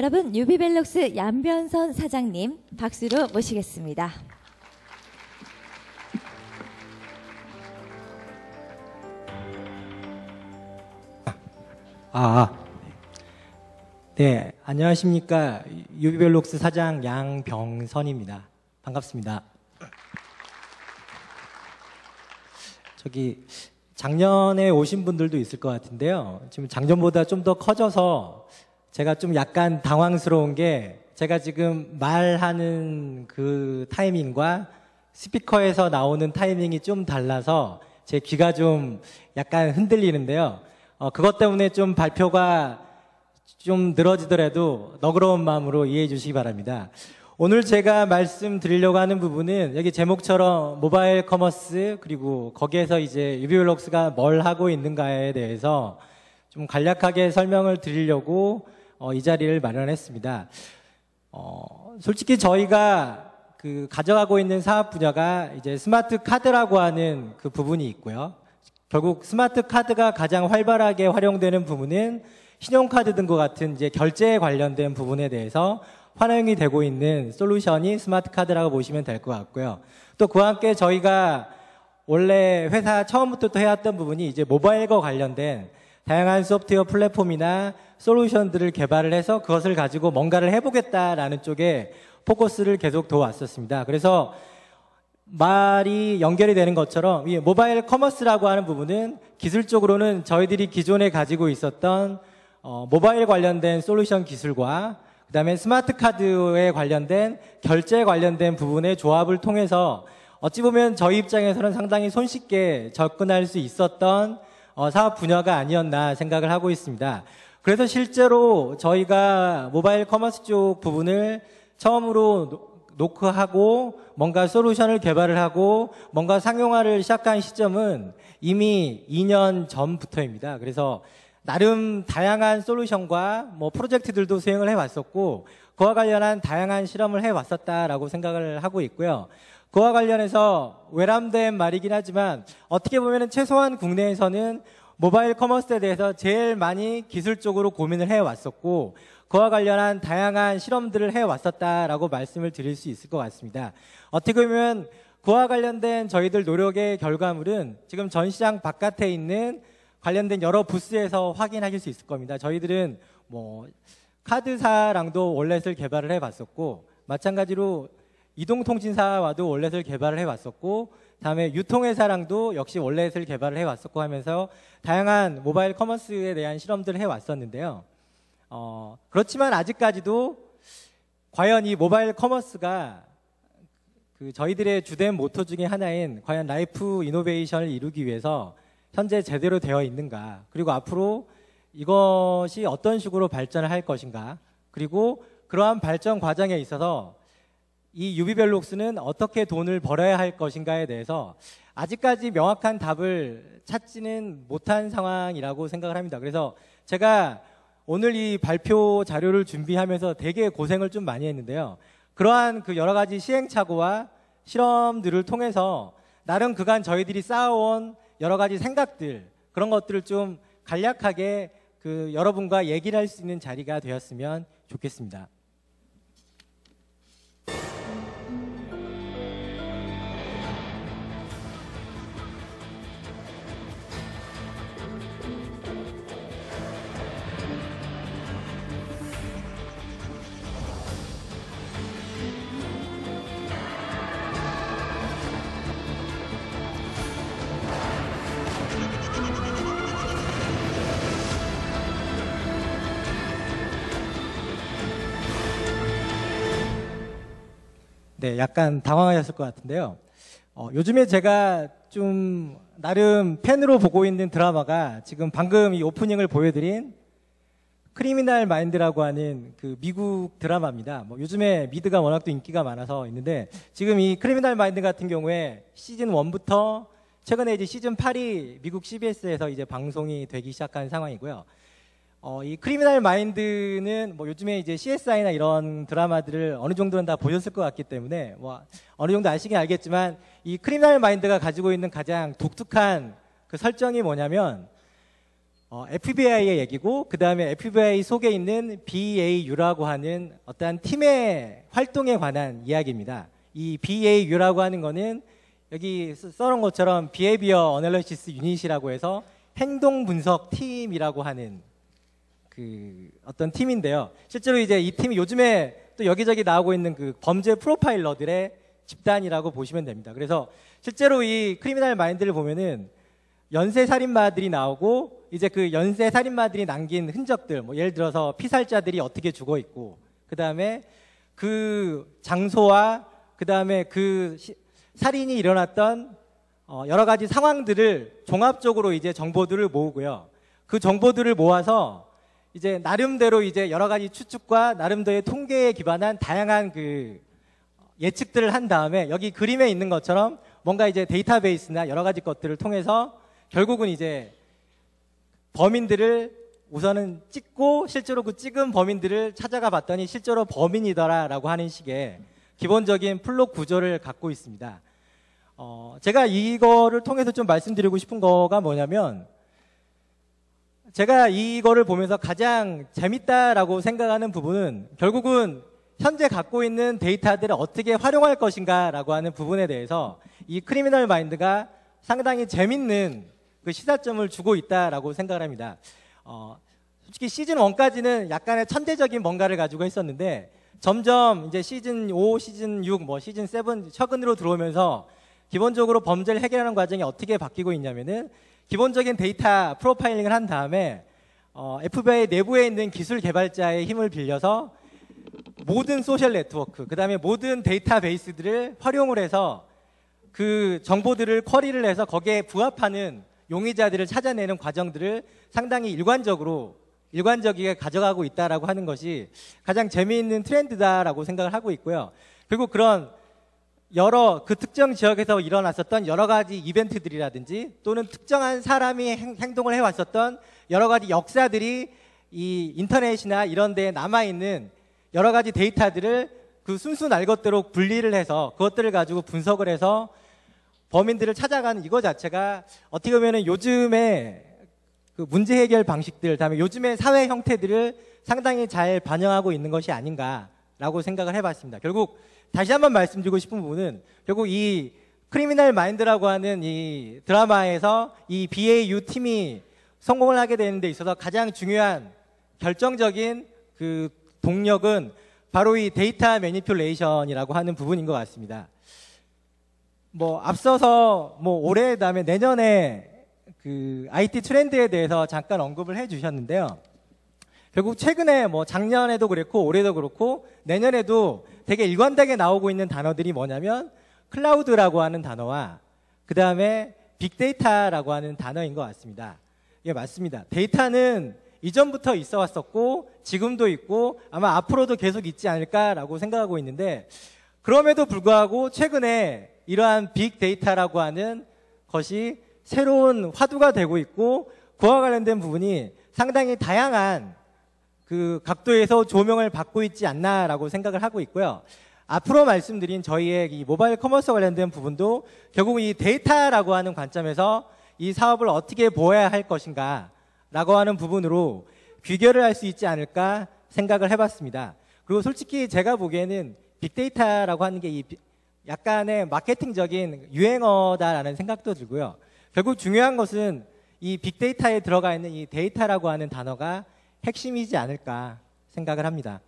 여러분, 유비벨룩스 양변선 사장님 박수로 모시겠습니다. 네, 안녕하십니까. 유비벨룩스 사장 양병선입니다. 반갑습니다. 작년에 오신 분들도 있을 것 같은데요. 지금 작년보다 좀 더 커져서 제가 좀 약간 당황스러운 게, 제가 지금 말하는 그 타이밍과 스피커에서 나오는 타이밍이 좀 달라서 제 귀가 좀 약간 흔들리는데요. 그것 때문에 좀 발표가 좀 늘어지더라도 너그러운 마음으로 이해해 주시기 바랍니다. 오늘 제가 말씀드리려고 하는 부분은 여기 제목처럼 모바일 커머스, 그리고 거기에서 이제 유비벨룩스가 뭘 하고 있는가에 대해서 좀 간략하게 설명을 드리려고 이 자리를 마련했습니다. 솔직히 저희가 가져가고 있는 사업 분야가 이제 스마트 카드라고 하는 그 부분이 있고요. 결국 스마트 카드가 가장 활발하게 활용되는 부분은 신용카드 등과 같은 이제 결제에 관련된 부분에 대해서 활용이 되고 있는 솔루션이 스마트 카드라고 보시면 될 것 같고요. 또 그와 함께 저희가 원래 회사 처음부터 또 해왔던 부분이 이제 모바일과 관련된 다양한 소프트웨어 플랫폼이나 솔루션들을 개발을 해서 그것을 가지고 뭔가를 해보겠다라는 쪽에 포커스를 계속 둬왔었습니다. 그래서 말이 연결이 되는 것처럼 이 모바일 커머스라고 하는 부분은 기술적으로는 저희들이 기존에 가지고 있었던 모바일 관련된 솔루션 기술과 그 다음에 스마트 카드에 관련된 결제에 관련된 부분의 조합을 통해서 어찌 보면 저희 입장에서는 상당히 손쉽게 접근할 수 있었던 사업 분야가 아니었나 생각을 하고 있습니다. 그래서 실제로 저희가 모바일 커머스 쪽 부분을 처음으로 노크하고 뭔가 솔루션을 개발을 하고 뭔가 상용화를 시작한 시점은 이미 2년 전부터입니다. 그래서 나름 다양한 솔루션과 프로젝트들도 수행을 해왔었고, 그와 관련한 다양한 실험을 해왔었다라고 생각을 하고 있고요. 그와 관련해서 외람된 말이긴 하지만 어떻게 보면 최소한 국내에서는 모바일 커머스에 대해서 제일 많이 기술적으로 고민을 해왔었고, 그와 관련한 다양한 실험들을 해왔었다라고 말씀을 드릴 수 있을 것 같습니다. 어떻게 보면 그와 관련된 저희들 노력의 결과물은 지금 전시장 바깥에 있는 관련된 여러 부스에서 확인하실 수 있을 겁니다. 저희들은 카드사랑도 월렛을 개발을 해봤었고, 마찬가지로 이동통신사와도 월렛을 개발을 해왔었고, 다음에 유통회사랑도 역시 월렛을 개발을 해왔었고 하면서 다양한 모바일 커머스에 대한 실험들을 해왔었는데요. 그렇지만 아직까지도 과연 이 모바일 커머스가 저희들의 주된 모토 중에 하나인 과연 라이프 이노베이션을 이루기 위해서 현재 제대로 되어 있는가, 그리고 앞으로 이것이 어떤 식으로 발전을 할 것인가, 그리고 그러한 발전 과정에 있어서 이 유비벨룩스는 어떻게 돈을 벌어야 할 것인가에 대해서 아직까지 명확한 답을 찾지는 못한 상황이라고 생각을 합니다. 그래서 제가 오늘 이 발표 자료를 준비하면서 되게 고생을 좀 많이 했는데요. 그러한 여러 가지 시행착오와 실험들을 통해서 나름 그간 저희들이 쌓아온 여러 가지 생각들, 그런 것들을 좀 간략하게 여러분과 얘기를 할 수 있는 자리가 되었으면 좋겠습니다. 네, 약간 당황하셨을 것 같은데요. 요즘에 제가 좀 나름 팬으로 보고 있는 드라마가 지금 방금 이 오프닝을 보여드린 크리미널 마인드라고 하는 미국 드라마입니다. 요즘에 미드가 워낙 또 인기가 많아서 있는데, 지금 이 크리미널 마인드 같은 경우에 시즌 1부터 최근에 이제 시즌 8이 미국 CBS에서 이제 방송이 되기 시작한 상황이고요. 이 크리미널 마인드는 요즘에 이제 CSI나 이런 드라마들을 어느 정도는 다 보셨을 것 같기 때문에 어느 정도 아시긴 알겠지만, 이 크리미널 마인드가 가지고 있는 가장 독특한 설정이 뭐냐면, FBI의 얘기고, 그 다음에 FBI 속에 있는 BAU라고 하는 어떠한 팀의 활동에 관한 이야기입니다. 이 BAU라고 하는 거는 여기 써놓은 것처럼 Behavior Analysis Unit이라고 해서 행동 분석 팀이라고 하는 그 어떤 팀인데요. 실제로 이제 이 팀이 요즘에 또 여기저기 나오고 있는 그 범죄 프로파일러들의 집단이라고 보시면 됩니다. 그래서 실제로 이 크리미널 마인드를 보면은 연쇄 살인마들이 나오고, 이제 그 연쇄 살인마들이 남긴 흔적들, 뭐 예를 들어서 피살자들이 어떻게 죽어 있고, 그 다음에 그 장소와 그 다음에 그 살인이 일어났던 여러 가지 상황들을 종합적으로 이제 정보들을 모으고요. 그 정보들을 모아서 이제 나름대로 이제 여러 가지 추측과 나름대로의 통계에 기반한 다양한 그 예측들을 한 다음에 여기 그림에 있는 것처럼 뭔가 이제 데이터베이스나 여러 가지 것들을 통해서 결국은 이제 범인들을 우선은 찍고, 실제로 그 찍은 범인들을 찾아가 봤더니 실제로 범인이더라라고 하는 식의 기본적인 플롯 구조를 갖고 있습니다. 제가 이거를 통해서 좀 말씀드리고 싶은 거가 뭐냐면, 제가 이거를 보면서 가장 재밌다라고 생각하는 부분은 결국은 현재 갖고 있는 데이터들을 어떻게 활용할 것인가라고 하는 부분에 대해서 이 크리미널 마인드가 상당히 재밌는 그 시사점을 주고 있다라고 생각을 합니다. 솔직히 시즌 1까지는 약간의 천대적인 뭔가를 가지고 했었는데, 점점 이제 시즌 5, 시즌 6, 뭐 시즌 7 최근으로 들어오면서 기본적으로 범죄를 해결하는 과정이 어떻게 바뀌고 있냐면은, 기본적인 데이터 프로파일링을 한 다음에 FBI 내부에 있는 기술 개발자의 힘을 빌려서 모든 소셜 네트워크, 그 다음에 모든 데이터베이스들을 활용을 해서 그 정보들을 쿼리를 해서 거기에 부합하는 용의자들을 찾아내는 과정들을 상당히 일관적이게 가져가고 있다라고 하는 것이 가장 재미있는 트렌드다라고 생각을 하고 있고요. 그리고 그런 여러 그 특정 지역에서 일어났었던 여러 가지 이벤트들이라든지, 또는 특정한 사람이 행동을 해왔었던 여러 가지 역사들이 이 인터넷이나 이런 데에 남아있는 여러 가지 데이터들을 그 순수 날 것대로 분리를 해서 그것들을 가지고 분석을 해서 범인들을 찾아가는 이거 자체가 어떻게 보면은 요즘의 그 문제 해결 방식들, 다음에 요즘의 사회 형태들을 상당히 잘 반영하고 있는 것이 아닌가라고 생각을 해봤습니다. 결국 다시 한번 말씀드리고 싶은 부분은, 결국 이 크리미널 마인드라고 하는 이 드라마에서 이 BAU 팀이 성공을 하게 되는 데 있어서 가장 중요한 결정적인 그 동력은 바로 이 데이터 매니퓰레이션이라고 하는 부분인 것 같습니다. 뭐 앞서서 뭐 올해 그다음에 내년에 그 IT 트렌드에 대해서 잠깐 언급을 해 주셨는데요. 결국 최근에 뭐 작년에도 그랬고 올해도 그렇고 내년에도 되게 일관되게 나오고 있는 단어들이 뭐냐면 클라우드라고 하는 단어와 그 다음에 빅데이터라고 하는 단어인 것 같습니다. 예, 맞습니다. 데이터는 이전부터 있어 왔었고 지금도 있고 아마 앞으로도 계속 있지 않을까라고 생각하고 있는데, 그럼에도 불구하고 최근에 이러한 빅데이터라고 하는 것이 새로운 화두가 되고 있고, 그와 관련된 부분이 상당히 다양한 그 각도에서 조명을 받고 있지 않나라고 생각을 하고 있고요. 앞으로 말씀드린 저희의 이 모바일 커머스 관련된 부분도 결국 이 데이터라고 하는 관점에서 이 사업을 어떻게 보아야 할 것인가 라고 하는 부분으로 귀결을 할 수 있지 않을까 생각을 해봤습니다. 그리고 솔직히 제가 보기에는 빅데이터라고 하는 게 이 약간의 마케팅적인 유행어다라는 생각도 들고요. 결국 중요한 것은 이 빅데이터에 들어가 있는 이 데이터라고 하는 단어가 핵심이지 않을까 생각을 합니다.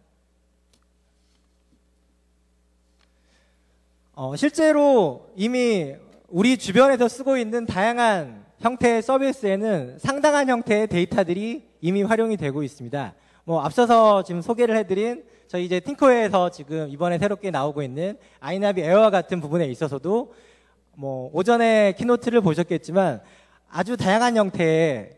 실제로 이미 우리 주변에서 쓰고 있는 다양한 형태의 서비스에는 상당한 형태의 데이터들이 이미 활용이 되고 있습니다. 뭐 앞서서 지금 소개를 해드린 저희 이제 팅커에서 지금 이번에 새롭게 나오고 있는 아이나비 에어와 같은 부분에 있어서도 뭐 오전에 키노트를 보셨겠지만 아주 다양한 형태의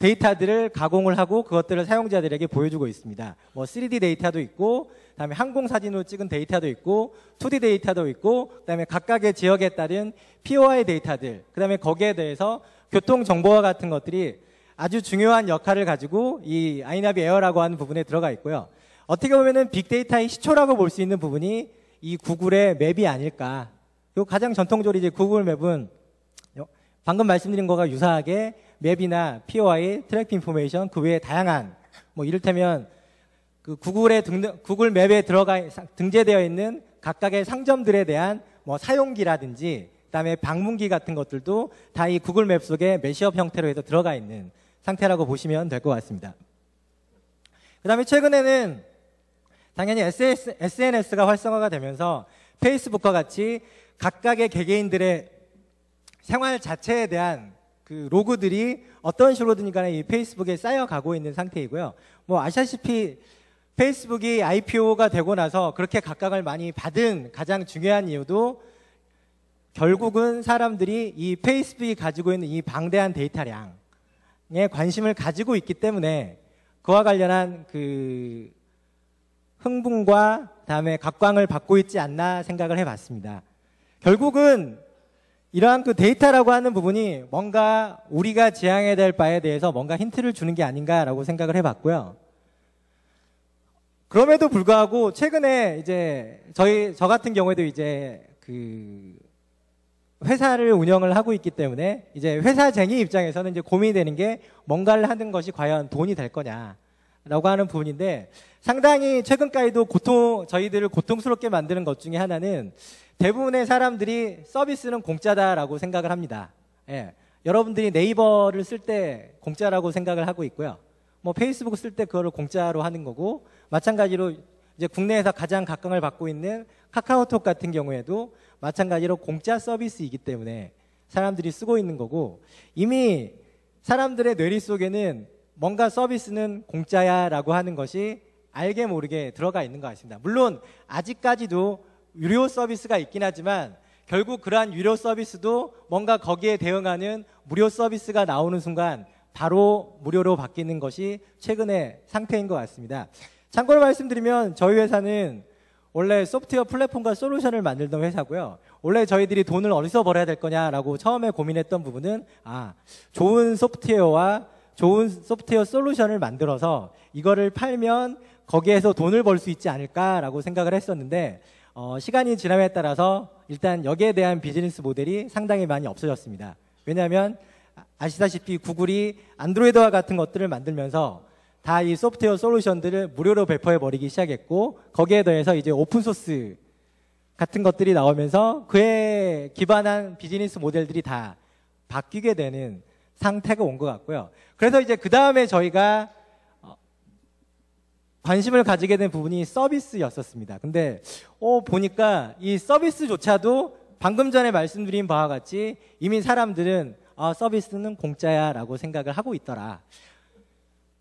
데이터들을 가공을 하고 그것들을 사용자들에게 보여주고 있습니다. 뭐 3D 데이터도 있고, 그다음에 항공 사진으로 찍은 데이터도 있고, 2D 데이터도 있고, 그다음에 각각의 지역에 따른 POI 데이터들, 그다음에 거기에 대해서 교통 정보와 같은 것들이 아주 중요한 역할을 가지고 이 아이나비 에어라고 하는 부분에 들어가 있고요. 어떻게 보면은 빅데이터의 시초라고 볼 수 있는 부분이 이 구글의 맵이 아닐까. 그리고 가장 전통적으로 이제 구글 맵은 방금 말씀드린 거가 유사하게 맵이나 POI, 트래픽 인포메이션, 그 외에 다양한 뭐 이를테면 그 구글 맵에 등재되어 있는 각각의 상점들에 대한 뭐 사용기라든지 그다음에 방문기 같은 것들도 다 이 구글 맵 속에 매시업 형태로 해서 들어가 있는 상태라고 보시면 될 것 같습니다. 그다음에 최근에는 당연히 SNS가 활성화가 되면서 페이스북과 같이 각각의 개개인들의 생활 자체에 대한 그 로그들이 어떤 식으로든 간에 이 페이스북에 쌓여가고 있는 상태이고요. 뭐 아시다시피 페이스북이 IPO가 되고 나서 그렇게 각광을 많이 받은 가장 중요한 이유도 결국은 사람들이 이 페이스북이 가지고 있는 이 방대한 데이터량에 관심을 가지고 있기 때문에 그와 관련한 그 흥분과 그다음에 각광을 받고 있지 않나 생각을 해봤습니다. 결국은 이러한 그 데이터라고 하는 부분이 뭔가 우리가 지향해야 될 바에 대해서 뭔가 힌트를 주는 게 아닌가라고 생각을 해봤고요. 그럼에도 불구하고 최근에 이제 저 같은 경우에도 이제 그 회사를 운영을 하고 있기 때문에 이제 회사쟁이 입장에서는 이제 고민이 되는 게 뭔가를 하는 것이 과연 돈이 될 거냐라고 하는 부분인데 상당히 최근까지도 저희들을 고통스럽게 만드는 것 중에 하나는 대부분의 사람들이 서비스는 공짜다라고 생각을 합니다. 예. 여러분들이 네이버를 쓸 때 공짜라고 생각을 하고 있고요. 뭐 페이스북 쓸 때 그거를 공짜로 하는 거고 마찬가지로 이제 국내에서 가장 각광을 받고 있는 카카오톡 같은 경우에도 마찬가지로 공짜 서비스이기 때문에 사람들이 쓰고 있는 거고 이미 사람들의 뇌리 속에는 뭔가 서비스는 공짜야라고 하는 것이 알게 모르게 들어가 있는 것 같습니다. 물론 아직까지도 유료 서비스가 있긴 하지만 결국 그러한 유료 서비스도 뭔가 거기에 대응하는 무료 서비스가 나오는 순간 바로 무료로 바뀌는 것이 최근의 상태인 것 같습니다. 참고로 말씀드리면 저희 회사는 원래 소프트웨어 플랫폼과 솔루션을 만들던 회사고요. 원래 저희들이 돈을 어디서 벌어야 될 거냐라고 처음에 고민했던 부분은 좋은 소프트웨어와 좋은 소프트웨어 솔루션을 만들어서 이거를 팔면 거기에서 돈을 벌 수 있지 않을까라고 생각을 했었는데 시간이 지남에 따라서 일단 여기에 대한 비즈니스 모델이 상당히 많이 없어졌습니다. 왜냐하면 아시다시피 구글이 안드로이드와 같은 것들을 만들면서 다 이 소프트웨어 솔루션들을 무료로 배포해 버리기 시작했고 거기에 더해서 이제 오픈소스 같은 것들이 나오면서 그에 기반한 비즈니스 모델들이 다 바뀌게 되는 상태가 온 것 같고요. 그래서 이제 그 다음에 저희가 관심을 가지게 된 부분이 서비스였었습니다. 근데 보니까 이 서비스조차도 방금 전에 말씀드린 바와 같이 이미 사람들은 서비스는 공짜야 라고 생각을 하고 있더라.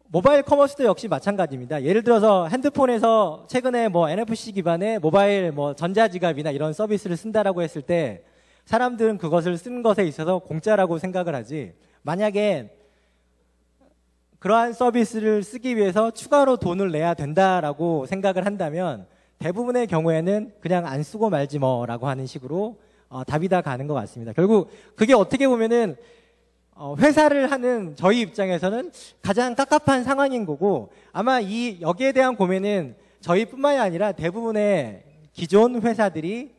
모바일 커머스도 역시 마찬가지입니다. 예를 들어서 핸드폰에서 최근에 뭐 NFC 기반의 모바일 뭐 전자지갑이나 이런 서비스를 쓴다라고 했을 때 사람들은 그것을 쓰는 것에 있어서 공짜라고 생각을 하지 만약에 그러한 서비스를 쓰기 위해서 추가로 돈을 내야 된다라고 생각을 한다면 대부분의 경우에는 그냥 안 쓰고 말지 뭐라고 하는 식으로 답이 다 가는 것 같습니다. 결국 그게 어떻게 보면은 회사를 하는 저희 입장에서는 가장 깝깝한 상황인 거고 아마 여기에 대한 고민은 저희뿐만이 아니라 대부분의 기존 회사들이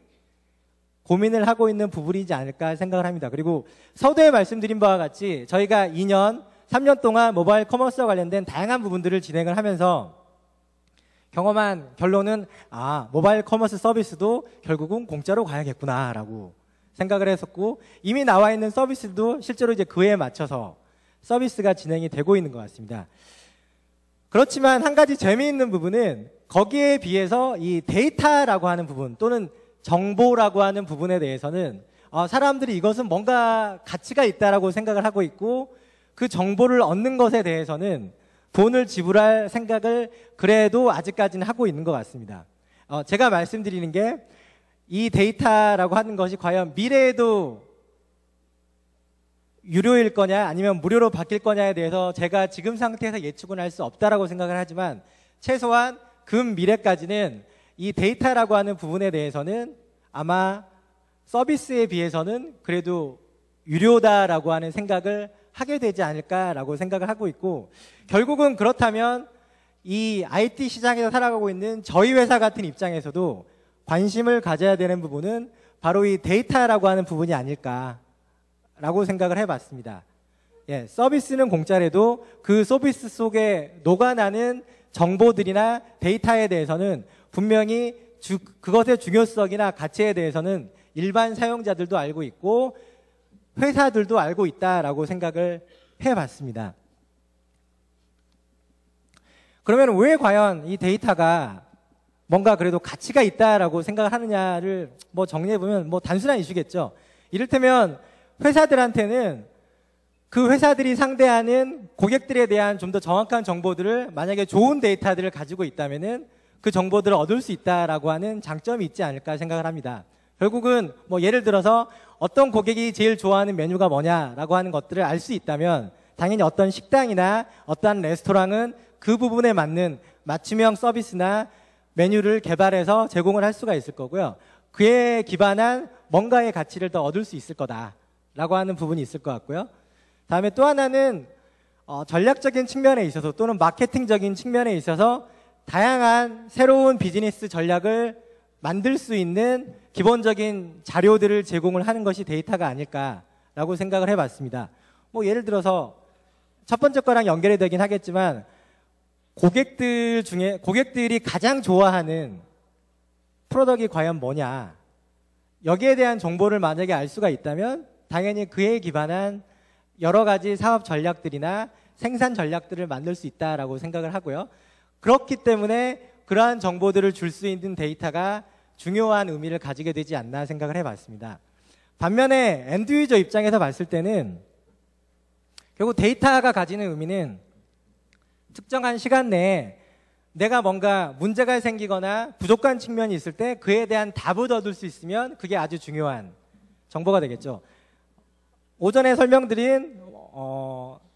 고민을 하고 있는 부분이지 않을까 생각을 합니다. 그리고 서두에 말씀드린 바와 같이 저희가 2년, 3년 동안 모바일 커머스와 관련된 다양한 부분들을 진행을 하면서 경험한 결론은 모바일 커머스 서비스도 결국은 공짜로 가야겠구나라고 생각을 했었고 이미 나와 있는 서비스도 실제로 이제 그에 맞춰서 서비스가 진행이 되고 있는 것 같습니다. 그렇지만 한 가지 재미있는 부분은 거기에 비해서 이 데이터라고 하는 부분 또는 정보라고 하는 부분에 대해서는 사람들이 이것은 뭔가 가치가 있다라고 생각을 하고 있고 그 정보를 얻는 것에 대해서는 돈을 지불할 생각을 그래도 아직까지는 하고 있는 것 같습니다. 제가 말씀드리는 게 이 데이터라고 하는 것이 과연 미래에도 유료일 거냐 아니면 무료로 바뀔 거냐에 대해서 제가 지금 상태에서 예측은 할 수 없다라고 생각을 하지만 최소한 금 미래까지는 이 데이터라고 하는 부분에 대해서는 아마 서비스에 비해서는 그래도 유료다라고 하는 생각을 하게 되지 않을까라고 생각을 하고 있고 결국은 그렇다면 이 IT 시장에서 살아가고 있는 저희 회사 같은 입장에서도 관심을 가져야 되는 부분은 바로 이 데이터라고 하는 부분이 아닐까라고 생각을 해봤습니다. 예, 서비스는 공짜래도 그 서비스 속에 녹아나는 정보들이나 데이터에 대해서는 분명히 그것의 중요성이나 가치에 대해서는 일반 사용자들도 알고 있고 회사들도 알고 있다라고 생각을 해봤습니다. 그러면 왜 과연 이 데이터가 뭔가 그래도 가치가 있다라고 생각을 하느냐를 뭐 정리해보면 뭐 단순한 이슈겠죠. 이를테면 회사들한테는 그 회사들이 상대하는 고객들에 대한 좀 더 정확한 정보들을 만약에 좋은 데이터들을 가지고 있다면은 그 정보들을 얻을 수 있다라고 하는 장점이 있지 않을까 생각을 합니다. 결국은 뭐 예를 들어서 어떤 고객이 제일 좋아하는 메뉴가 뭐냐라고 하는 것들을 알 수 있다면 당연히 어떤 식당이나 어떤 레스토랑은 그 부분에 맞는 맞춤형 서비스나 메뉴를 개발해서 제공을 할 수가 있을 거고요. 그에 기반한 뭔가의 가치를 더 얻을 수 있을 거다라고 하는 부분이 있을 것 같고요. 다음에 또 하나는 전략적인 측면에 있어서 또는 마케팅적인 측면에 있어서 다양한 새로운 비즈니스 전략을 만들 수 있는 기본적인 자료들을 제공을 하는 것이 데이터가 아닐까라고 생각을 해봤습니다. 뭐 예를 들어서 첫 번째 거랑 연결이 되긴 하겠지만 고객들 중에 고객들이 가장 좋아하는 프로덕트가 과연 뭐냐 여기에 대한 정보를 만약에 알 수가 있다면 당연히 그에 기반한 여러 가지 사업 전략들이나 생산 전략들을 만들 수 있다라고 생각을 하고요. 그렇기 때문에 그러한 정보들을 줄 수 있는 데이터가 중요한 의미를 가지게 되지 않나 생각을 해봤습니다. 반면에 엔드 유저 입장에서 봤을 때는 결국 데이터가 가지는 의미는 특정한 시간 내에 내가 뭔가 문제가 생기거나 부족한 측면이 있을 때 그에 대한 답을 얻을 수 있으면 그게 아주 중요한 정보가 되겠죠. 오전에 설명드린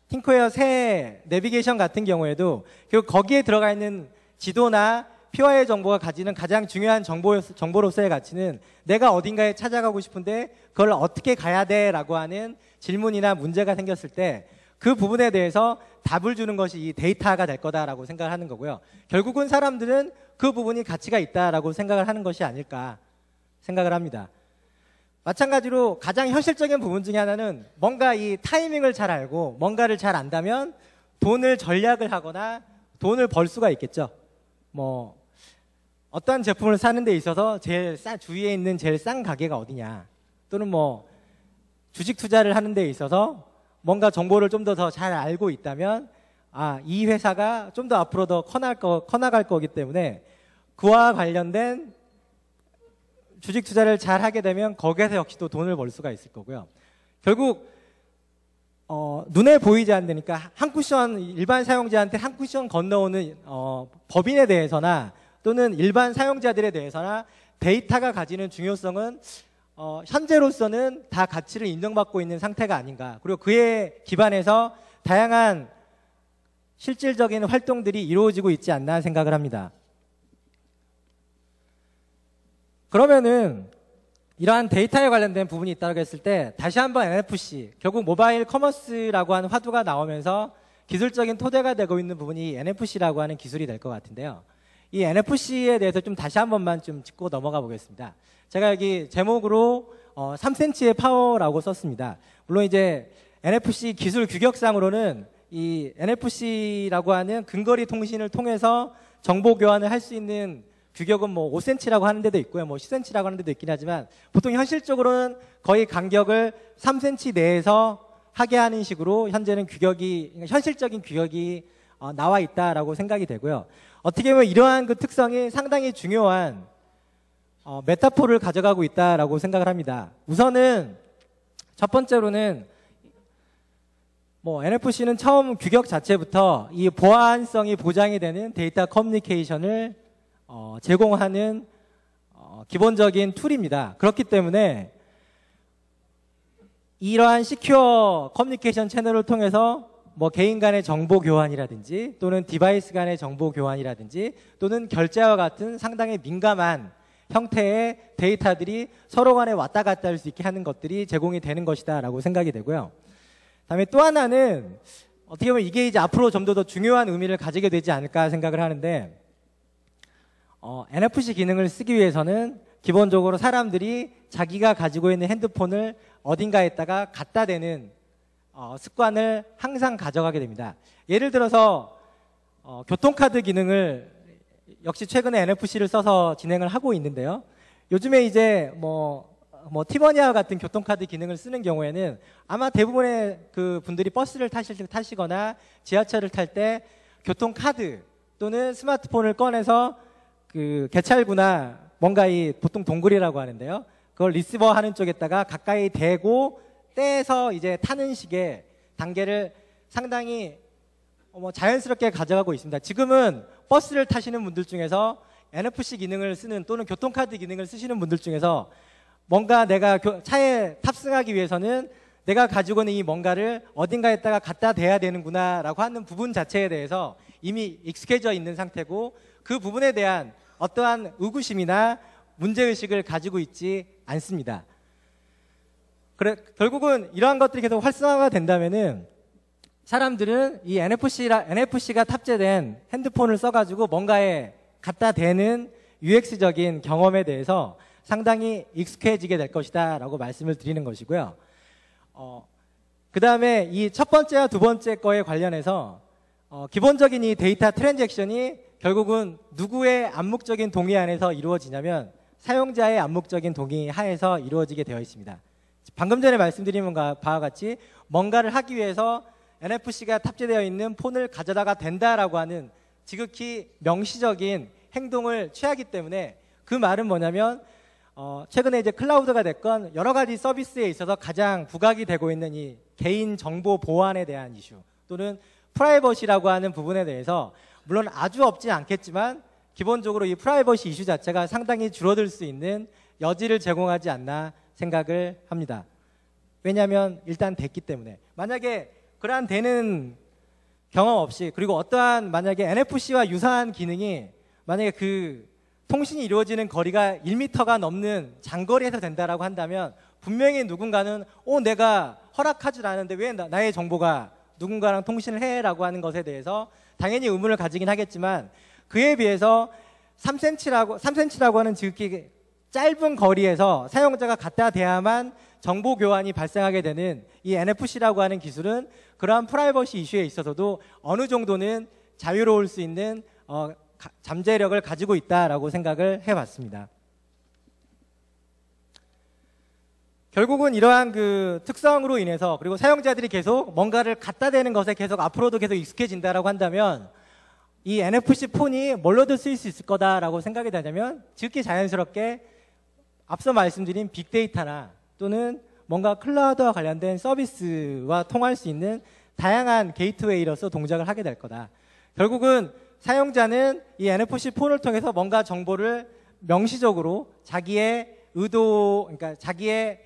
팅커웨어 새 내비게이션 같은 경우에도 결국 거기에 들어가 있는 지도나 PY의 정보가 가지는 가장 중요한 정보로서의 가치는 내가 어딘가에 찾아가고 싶은데 그걸 어떻게 가야 돼? 라고 하는 질문이나 문제가 생겼을 때 그 부분에 대해서 답을 주는 것이 이 데이터가 될 거다라고 생각을 하는 거고요. 결국은 사람들은 그 부분이 가치가 있다라고 생각을 하는 것이 아닐까 생각을 합니다. 마찬가지로 가장 현실적인 부분 중에 하나는 뭔가 이 타이밍을 잘 알고 뭔가를 잘 안다면 돈을 전략을 하거나 돈을 벌 수가 있겠죠. 뭐 어떤 제품을 사는 데 있어서 주위에 있는 제일 싼 가게가 어디냐 또는 뭐 주식 투자를 하는 데 있어서 뭔가 정보를 좀 더 잘 알고 있다면 이 회사가 좀 더 앞으로 더 커나갈 거기 때문에 그와 관련된 주식 투자를 잘 하게 되면 거기에서 역시 또 돈을 벌 수가 있을 거고요. 결국 눈에 보이지 않으니까 한 쿠션 일반 사용자한테 한 쿠션 건너오는 법인에 대해서나 또는 일반 사용자들에 대해서나 데이터가 가지는 중요성은 현재로서는 다 가치를 인정받고 있는 상태가 아닌가. 그리고 그에 기반해서 다양한 실질적인 활동들이 이루어지고 있지 않나 생각을 합니다. 그러면은 이러한 데이터에 관련된 부분이 있다고 했을 때 다시 한번 NFC, 결국 모바일 커머스라고 하는 화두가 나오면서 기술적인 토대가 되고 있는 부분이 NFC라고 하는 기술이 될 것 같은데요. 이 NFC에 대해서 좀 다시 한 번만 좀 짚고 넘어가 보겠습니다. 제가 여기 제목으로 3cm의 파워라고 썼습니다. 물론 이제 NFC 기술 규격상으로는 이 NFC라고 하는 근거리 통신을 통해서 정보 교환을 할 수 있는 규격은 뭐 5cm라고 하는 데도 있고요. 뭐 10cm라고 하는 데도 있긴 하지만 보통 현실적으로는 거의 간격을 3cm 내에서 하게 하는 식으로 현재는 현실적인 규격이 나와 있다라고 생각이 되고요. 어떻게 보면 이러한 그 특성이 상당히 중요한 메타포를 가져가고 있다라고 생각을 합니다. 우선은 첫 번째로는 뭐 NFC는 처음 규격 자체부터 이 보안성이 보장이 되는 데이터 커뮤니케이션을 제공하는 기본적인 툴입니다. 그렇기 때문에 이러한 시큐어 커뮤니케이션 채널을 통해서 뭐 개인 간의 정보 교환이라든지 또는 디바이스 간의 정보 교환이라든지 또는 결제와 같은 상당히 민감한 형태의 데이터들이 서로 간에 왔다 갔다 할 수 있게 하는 것들이 제공이 되는 것이다 라고 생각이 되고요. 다음에 또 하나는 어떻게 보면 이게 이제 앞으로 좀 더 중요한 의미를 가지게 되지 않을까 생각을 하는데 NFC 기능을 쓰기 위해서는 기본적으로 사람들이 자기가 가지고 있는 핸드폰을 어딘가에다가 갖다 대는 습관을 항상 가져가게 됩니다. 예를 들어서 교통카드 기능을 역시 최근에 NFC를 써서 진행을 하고 있는데요. 요즘에 이제 티머니와 같은 교통카드 기능을 쓰는 경우에는 아마 대부분의 그 분들이 버스를 타시거나 지하철을 탈 때 교통카드 또는 스마트폰을 꺼내서 그 개찰구나 뭔가 보통 동굴이라고 하는데요. 그걸 리시버 하는 쪽에다가 가까이 대고 떼서 이제 타는 식의 단계를 상당히 자연스럽게 가져가고 있습니다. 지금은 버스를 타시는 분들 중에서 NFC 기능을 쓰는 또는 교통카드 기능을 쓰시는 분들 중에서 뭔가 내가 차에 탑승하기 위해서는 내가 가지고 있는 이 뭔가를 어딘가에다가 갖다 대야 되는구나 라고 하는 부분 자체에 대해서 이미 익숙해져 있는 상태고 그 부분에 대한 어떠한 의구심이나 문제의식을 가지고 있지 않습니다. 결국은 이러한 것들이 계속 활성화가 된다면은 사람들은 이 NFC가 탑재된 핸드폰을 써가지고 뭔가에 갖다 대는 UX적인 경험에 대해서 상당히 익숙해지게 될 것이다 라고 말씀을 드리는 것이고요. 그 다음에 이 첫 번째와 두 번째 거에 관련해서 기본적인 이 데이터 트랜잭션이 결국은 누구의 암묵적인 동의 안에서 이루어지냐면 사용자의 암묵적인 동의 하에서 이루어지게 되어 있습니다. 방금 전에 말씀드린 바와 같이 뭔가를 하기 위해서 NFC가 탑재되어 있는 폰을 가져다가 된다라고 하는 지극히 명시적인 행동을 취하기 때문에 그 말은 뭐냐면 최근에 이제 클라우드가 됐건 여러 가지 서비스에 있어서 가장 부각이 되고 있는 이 개인 정보 보안에 대한 이슈 또는 프라이버시라고 하는 부분에 대해서 물론 아주 없진 않겠지만 기본적으로 이 프라이버시 이슈 자체가 상당히 줄어들 수 있는 여지를 제공하지 않나 생각을 합니다. 왜냐하면 일단 됐기 때문에 만약에 그러한 되는 경험 없이 그리고 어떠한 만약에 NFC와 유사한 기능이 만약에 그 통신이 이루어지는 거리가 1m가 넘는 장거리에서 된다라고 한다면 분명히 누군가는 내가 허락하지 않았는데 왜 나의 정보가 누군가랑 통신을 해? 라고 하는 것에 대해서 당연히 의문을 가지긴 하겠지만 그에 비해서 3cm라고 하는 지극히 짧은 거리에서 사용자가 갖다 대야만 정보 교환이 발생하게 되는 이 NFC라고 하는 기술은 그러한 프라이버시 이슈에 있어서도 어느 정도는 자유로울 수 있는 잠재력을 가지고 있다라고 생각을 해봤습니다. 결국은 이러한 그 특성으로 인해서 그리고 사용자들이 계속 뭔가를 갖다 대는 것에 계속 앞으로도 계속 익숙해진다라고 한다면 이 NFC 폰이 뭘로도 쓰일 수 있을 거다라고 생각이 되냐면 지극히 자연스럽게 앞서 말씀드린 빅데이터나 또는 뭔가 클라우드와 관련된 서비스와 통할 수 있는 다양한 게이트웨이로서 동작을 하게 될 거다. 결국은 사용자는 이 NFC 폰을 통해서 뭔가 정보를 명시적으로 자기의 의도, 그러니까 자기의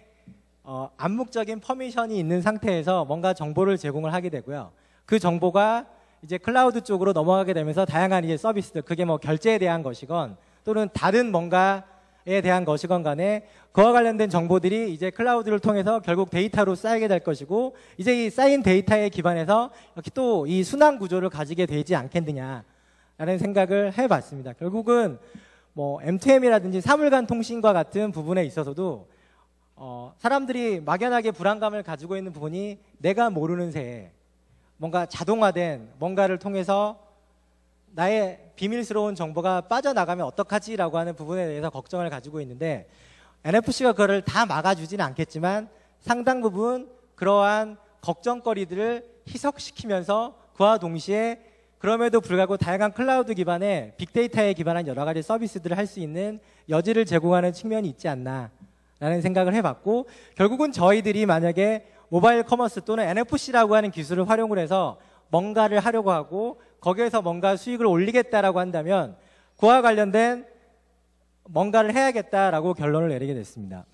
암묵적인 퍼미션이 있는 상태에서 뭔가 정보를 제공을 하게 되고요. 그 정보가 이제 클라우드 쪽으로 넘어가게 되면서 다양한 이제 서비스들, 그게 뭐 결제에 대한 것이건 또는 다른 뭔가에 대한 것이건 간에 그와 관련된 정보들이 이제 클라우드를 통해서 결국 데이터로 쌓이게 될 것이고 이제 이 쌓인 데이터에 기반해서 이렇게 또 이 순환 구조를 가지게 되지 않겠느냐라는 생각을 해봤습니다. 결국은 뭐 M2M이라든지 사물간 통신과 같은 부분에 있어서도 사람들이 막연하게 불안감을 가지고 있는 부분이 내가 모르는 새에 뭔가 자동화된 뭔가를 통해서 나의 비밀스러운 정보가 빠져나가면 어떡하지라고 하는 부분에 대해서 걱정을 가지고 있는데 NFC가 그거를 다 막아주지는 않겠지만 상당 부분 그러한 걱정거리들을 희석시키면서 그와 동시에 그럼에도 불구하고 다양한 클라우드 기반의 빅데이터에 기반한 여러 가지 서비스들을 할 수 있는 여지를 제공하는 측면이 있지 않나라는 생각을 해봤고 결국은 저희들이 만약에 모바일 커머스 또는 NFC라고 하는 기술을 활용을 해서 뭔가를 하려고 하고 거기에서 뭔가 수익을 올리겠다라고 한다면 그와 관련된 뭔가를 해야겠다라고 결론을 내리게 됐습니다.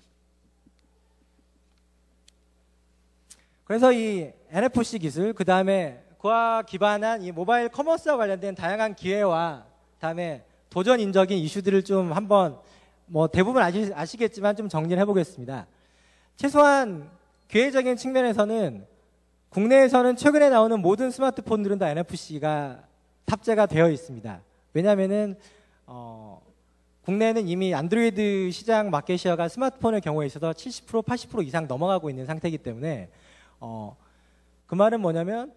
그래서 이 NFC 기술, 그 다음에 그와 기반한 이 모바일 커머스와 관련된 다양한 기회와 다음에 도전인적인 이슈들을 좀 한번 뭐 대부분 아시겠지만 좀 정리를 해보겠습니다. 최소한 기회적인 측면에서는 국내에서는 최근에 나오는 모든 스마트폰들은 다 NFC가 탑재가 되어 있습니다. 왜냐하면은 국내에는 이미 안드로이드 시장 마켓 셰어가 스마트폰의 경우에 있어서 70%, 80% 이상 넘어가고 있는 상태이기 때문에 그 말은 뭐냐면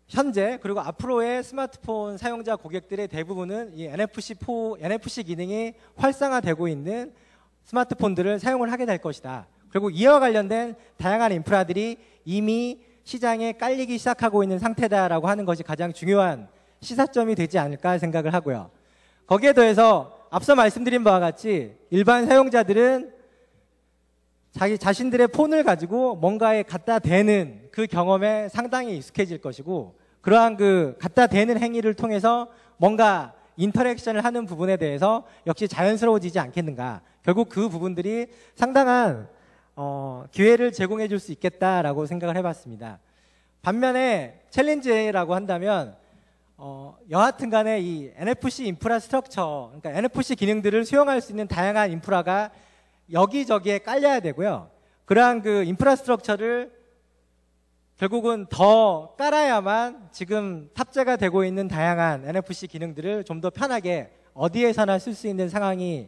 현재 그리고 앞으로의 스마트폰 사용자 고객들의 대부분은 이 NFC 기능이 활성화되고 있는 스마트폰들을 사용을 하게 될 것이다. 그리고 이와 관련된 다양한 인프라들이 이미 시장에 깔리기 시작하고 있는 상태다라고 하는 것이 가장 중요한 시사점이 되지 않을까 생각을 하고요. 거기에 더해서 앞서 말씀드린 바와 같이 일반 사용자들은 자기 자신들의 폰을 가지고 뭔가에 갖다 대는 그 경험에 상당히 익숙해질 것이고, 그러한 그 갖다 대는 행위를 통해서 뭔가 인터랙션을 하는 부분에 대해서 역시 자연스러워지지 않겠는가. 결국 그 부분들이 상당한 기회를 제공해 줄 수 있겠다라고 생각을 해봤습니다. 반면에 챌린지라고 한다면 여하튼 간에 이 NFC 인프라스트럭처, 그러니까 NFC 기능들을 수용할 수 있는 다양한 인프라가 여기저기에 깔려야 되고요. 그러한 그 인프라스트럭처를 결국은 더 깔아야만 지금 탑재가 되고 있는 다양한 NFC 기능들을 좀 더 편하게 어디에서나 쓸 수 있는 상황이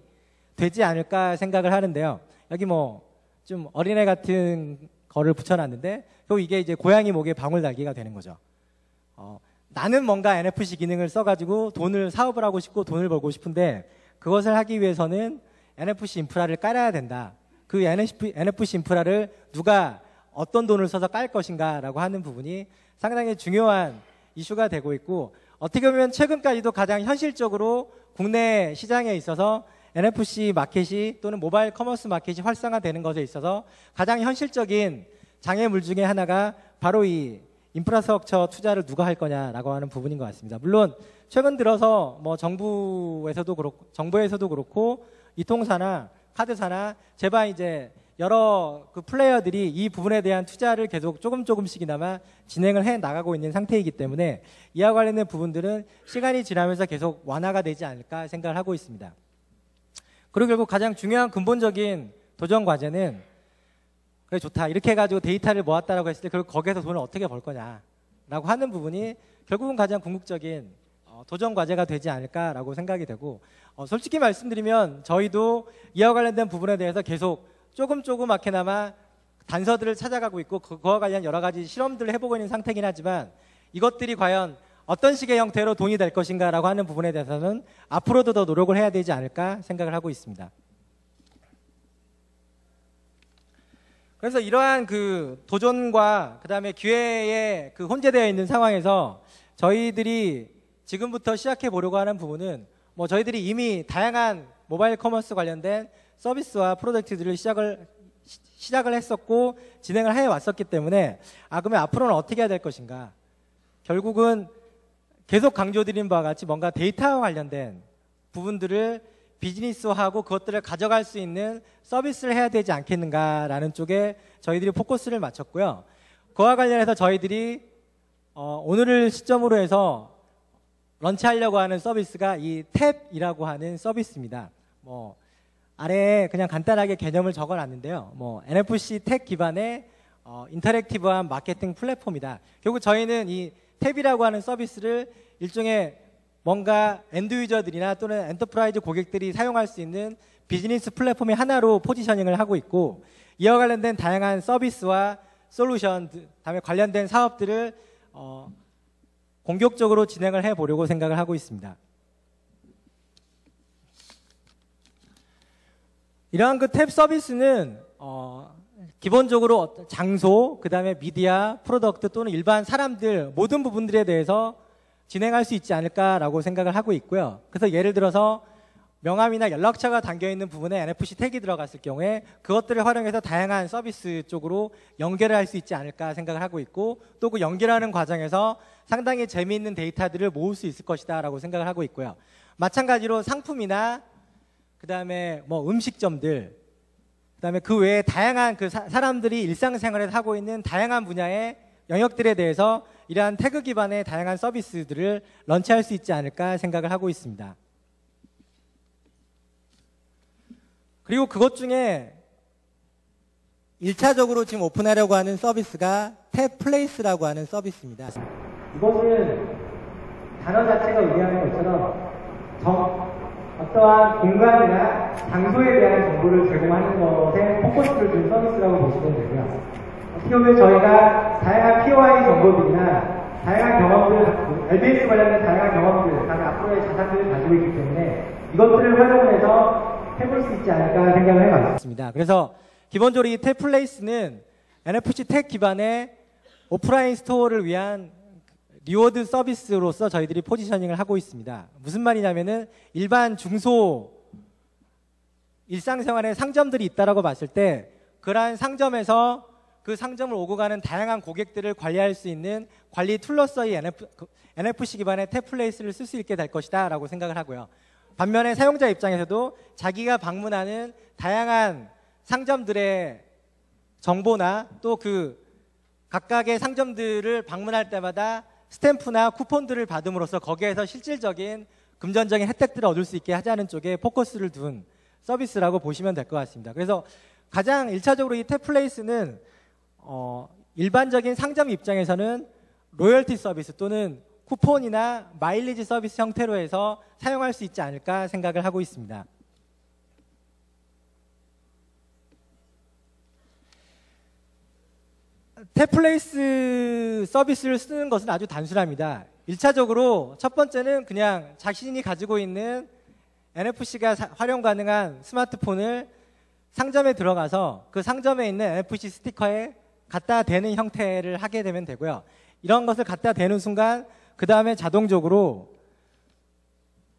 되지 않을까 생각을 하는데요. 여기 뭐 좀 어린애 같은 거를 붙여놨는데 또 이게 이제 고양이 목에 방울 달기가 되는 거죠. 나는 뭔가 NFC 기능을 써가지고 사업을 하고 싶고 돈을 벌고 싶은데 그것을 하기 위해서는 NFC 인프라를 깔아야 된다. 그 NFC 인프라를 누가 어떤 돈을 써서 깔 것인가 라고 하는 부분이 상당히 중요한 이슈가 되고 있고, 어떻게 보면 최근까지도 가장 현실적으로 국내 시장에 있어서 NFC 마켓이 또는 모바일 커머스 마켓이 활성화되는 것에 있어서 가장 현실적인 장애물 중에 하나가 바로 이 인프라스트럭처 투자를 누가 할 거냐라고 하는 부분인 것 같습니다. 물론 최근 들어서 뭐 정부에서도 그렇고 이통사나 카드사나 제발 이제 여러 그 플레이어들이 이 부분에 대한 투자를 계속 조금씩이나마 진행을 해 나가고 있는 상태이기 때문에 이와 관련된 부분들은 시간이 지나면서 계속 완화가 되지 않을까 생각을 하고 있습니다. 그리고 결국 가장 중요한 근본적인 도전 과제는 그래 좋다 이렇게 해가지고 데이터를 모았다라고 했을 때 결국 거기에서 돈을 어떻게 벌 거냐라고 하는 부분이 결국은 가장 궁극적인 도전 과제가 되지 않을까라고 생각이 되고, 솔직히 말씀드리면 저희도 이와 관련된 부분에 대해서 계속 조그맣게나마 단서들을 찾아가고 있고 그와 관련 여러 가지 실험들을 해보고 있는 상태이긴 하지만 이것들이 과연 어떤 식의 형태로 돈이 될 것인가라고 하는 부분에 대해서는 앞으로도 더 노력을 해야 되지 않을까 생각을 하고 있습니다. 그래서 이러한 그 도전과 그 다음에 기회에 그 혼재되어 있는 상황에서 저희들이 지금부터 시작해 보려고 하는 부분은 뭐 저희들이 이미 다양한 모바일 커머스 관련된 서비스와 프로덕트들을 시작을 했었고 진행을 해왔었기 때문에 그러면 앞으로는 어떻게 해야 될 것인가. 결국은 계속 강조드린 바와 같이 뭔가 데이터와 관련된 부분들을 비즈니스화하고 그것들을 가져갈 수 있는 서비스를 해야 되지 않겠는가라는 쪽에 저희들이 포커스를 맞췄고요. 그와 관련해서 저희들이 오늘을 시점으로 해서 런치하려고 하는 서비스가 이 탭이라고 하는 서비스입니다. 뭐 아래에 그냥 간단하게 개념을 적어놨는데요. 뭐 NFC 탭 기반의 인터랙티브한 마케팅 플랫폼이다. 결국 저희는 이 탭이라고 하는 서비스를 일종의 뭔가 엔드 유저들이나 또는 엔터프라이즈 고객들이 사용할 수 있는 비즈니스 플랫폼의 하나로 포지셔닝을 하고 있고, 이와 관련된 다양한 서비스와 솔루션, 다음에 관련된 사업들을 공격적으로 진행을 해보려고 생각을 하고 있습니다. 이러한 그 탭 서비스는 기본적으로 장소, 그 다음에 미디어, 프로덕트 또는 일반 사람들 모든 부분들에 대해서 진행할 수 있지 않을까라고 생각을 하고 있고요. 그래서 예를 들어서 명함이나 연락처가 담겨있는 부분에 NFC 태그가 들어갔을 경우에 그것들을 활용해서 다양한 서비스 쪽으로 연결을 할 수 있지 않을까 생각을 하고 있고, 또 그 연결하는 과정에서 상당히 재미있는 데이터들을 모을 수 있을 것이다 라고 생각을 하고 있고요. 마찬가지로 상품이나 그 다음에 뭐 음식점들, 그 다음에 그 외에 다양한 그 사람들이 일상생활에서 하고 있는 다양한 분야의 영역들에 대해서 이러한 태그 기반의 다양한 서비스들을 런치할 수 있지 않을까 생각을 하고 있습니다. 그리고 그것 중에 1차적으로 지금 오픈하려고 하는 서비스가 탭 플레이스라고 하는 서비스입니다. 이것은 단어 자체가 의미하는 것처럼 어떠한 공간이나 장소에 대한 정보를 제공하는 것에 포커스를 둔 서비스라고 보시면 되고요. 어떻게 보면 저희가 다양한 POI 정보들이나 다양한 경험들, LBS 관련된 다양한 경험들, 다음에 앞으로의 자산들을 가지고 있기 때문에 이것들을 활용해서 해볼 수 있지 않을까 생각을 해봤습니다. 그래서 기본적으로 이 탭플레이스는 NFC 텍 기반의 오프라인 스토어를 위한 리워드 서비스로서 저희들이 포지셔닝을 하고 있습니다. 무슨 말이냐면은 일반 중소 일상생활의 상점들이 있다라고 봤을 때 그러한 상점에서 그 상점을 오고 가는 다양한 고객들을 관리할 수 있는 관리 툴로서의 NFC 기반의 탭플레이스를 쓸 수 있게 될 것이다 라고 생각을 하고요. 반면에 사용자 입장에서도 자기가 방문하는 다양한 상점들의 정보나 또 그 각각의 상점들을 방문할 때마다 스탬프나 쿠폰들을 받음으로써 거기에서 실질적인 금전적인 혜택들을 얻을 수 있게 하자는 쪽에 포커스를 둔 서비스라고 보시면 될 것 같습니다. 그래서 가장 1차적으로 이 탭플레이스는 일반적인 상점 입장에서는 로열티 서비스 또는 쿠폰이나 마일리지 서비스 형태로 해서 사용할 수 있지 않을까 생각을 하고 있습니다. 탭플레이스 서비스를 쓰는 것은 아주 단순합니다. 1차적으로 첫 번째는 그냥 자신이 가지고 있는 NFC가 활용 가능한 스마트폰을 상점에 들어가서 그 상점에 있는 NFC 스티커에 갖다 대는 형태를 하게 되면 되고요. 이런 것을 갖다 대는 순간 그 다음에 자동적으로